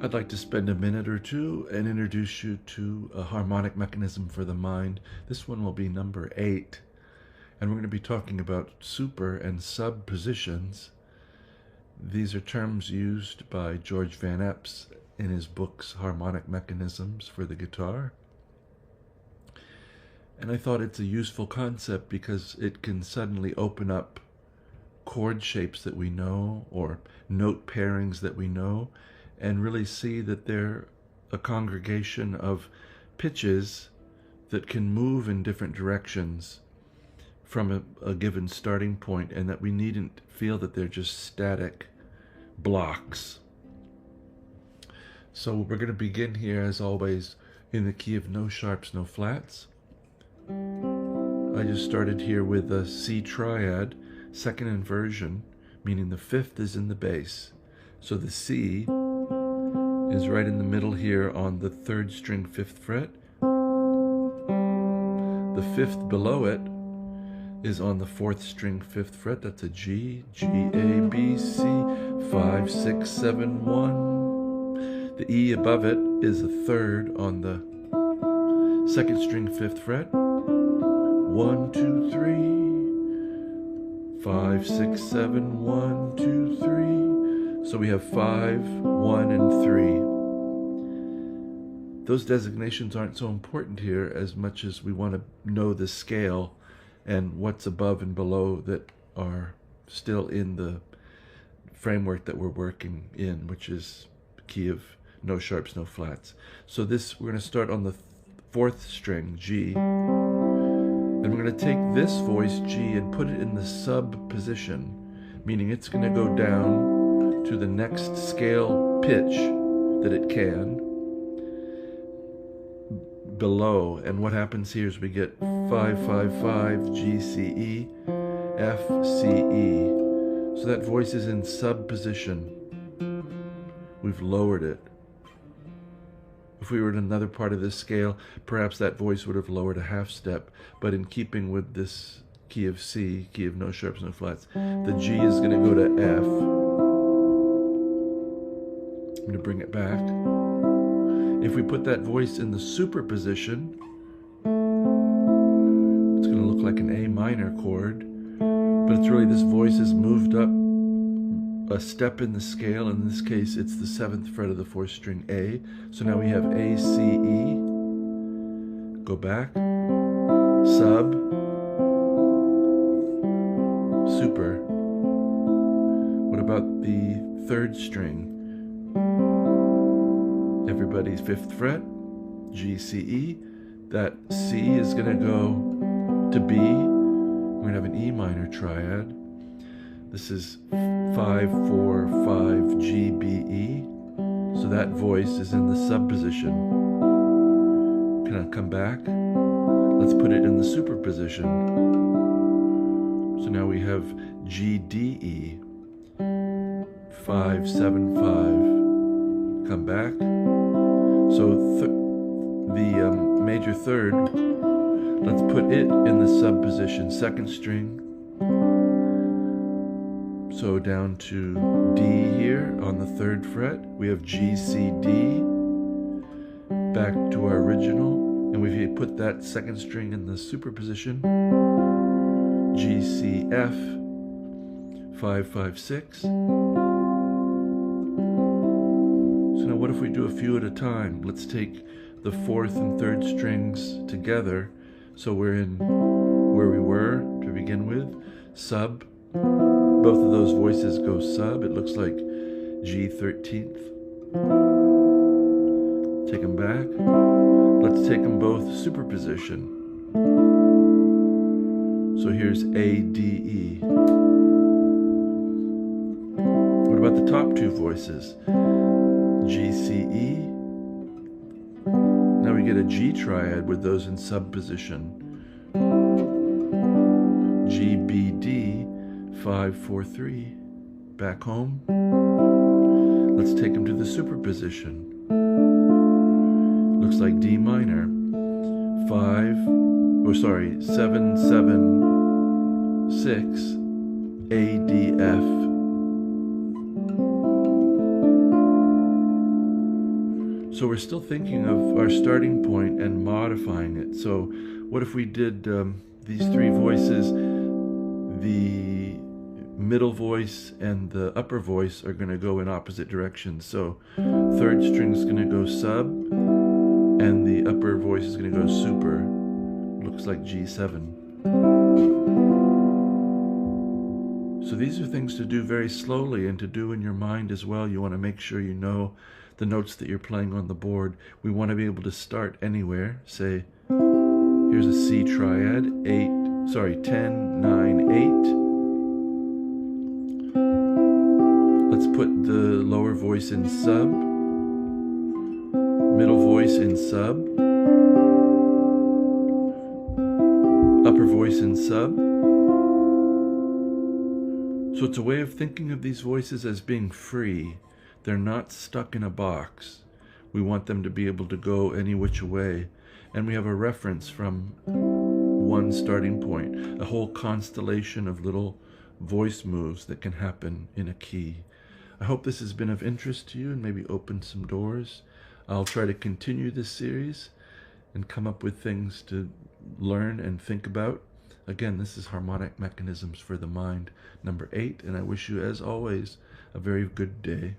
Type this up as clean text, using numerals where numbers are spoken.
I'd like to spend a minute or two and introduce you to a harmonic mechanism for the mind. This one will be number 8, and we're going to be talking about super and sub positions. These are terms used by George Van Eps in his books Harmonic Mechanisms for the guitar. And I thought it's a useful concept because it can suddenly open up chord shapes that we know or note pairings that we know, and really see that they're a congregation of pitches that can move in different directions from a given starting point, and that we needn't feel that they're just static blocks. So we're going to begin here, as always, in the key of no sharps, no flats. I just started here with a C triad, second inversion, meaning the fifth is in the bass. So the C is right in the middle here on the 3rd string 5th fret. The 5th below it is on the 4th string 5th fret. That's a G, G, A, B, C, 5, 6, 7, 1. The E above it is a 3rd on the 2nd string 5th fret. 1, 2, 3, 5, 6, 7, 1, 2, 3. So we have 5, 1, and 3. Those designations aren't so important here as much as we want to know the scale and what's above and below that are still in the framework that we're working in, which is the key of no sharps, no flats. So this, we're going to start on the 4th string, G, and we're going to take this voice, G, and put it in the sub position, meaning it's going to go down to the next scale pitch that it can below. And what happens here is we get 5, 5, 5, G, C, E, F, C, E. So that voice is in sub position. We've lowered it. If we were in another part of this scale, perhaps that voice would have lowered a half step, but in keeping with this key of C, key of no sharps, no flats, the G is going to go to F. I'm going to bring it back. If we put that voice in the super position, it's going to look like an A minor chord, but it's really this voice has moved up a step in the scale. In this case, it's the 7th fret of the 4th string A. So now we have A, C, E. Go back. Sub. Super. What about the 3rd string? Everybody's 5th fret, G, C, E. That C is going to go to B. We're going to have an E minor triad. This is 5, 4, 5, G, B, E. So that voice is in the sub position. Can I come back? Let's put it in the super position. So now we have G, D, E. 5, 7, 5. Come back. So the major 3rd, let's put it in the sub position, 2nd string. So down to D here on the 3rd fret. We have G, C, D. Back to our original. And we put that 2nd string in the super position. G, C, F. 5, 5, 6. So now what if we do a few at a time? Let's take the 4th and 3rd strings together. So we're in where we were to begin with. Sub. Both of those voices go sub. It looks like G 13th. Take them back. Let's take them both superposition. So here's A, D, E. What about the top 2 voices? G, C, E. Now we get a G triad with those in sub position. G, B, D. 5, 4, 3. Back home. Let's take them to the superposition. Looks like D minor. 7, 7, 6. A, D, F. So we're still thinking of our starting point and modifying it. So what if we did these three voices? The middle voice and the upper voice are going to go in opposite directions. So third string is going to go sub, and the upper voice is going to go super. Looks like G7. So these are things to do very slowly and to do in your mind as well. You want to make sure you know the notes that you're playing on the board. We want to be able to start anywhere. Say, here's a C triad, 10, 9, 8. Let's put the lower voice in sub, middle voice in sub, upper voice in sub. So it's a way of thinking of these voices as being free. They're not stuck in a box. We want them to be able to go any which way. And we have a reference from one starting point, a whole constellation of little voice moves that can happen in a key. I hope this has been of interest to you and maybe opened some doors. I'll try to continue this series and come up with things to learn and think about. Again, this is Harmonic Mechanisms for the Mind, number 8, and I wish you, as always, a very good day.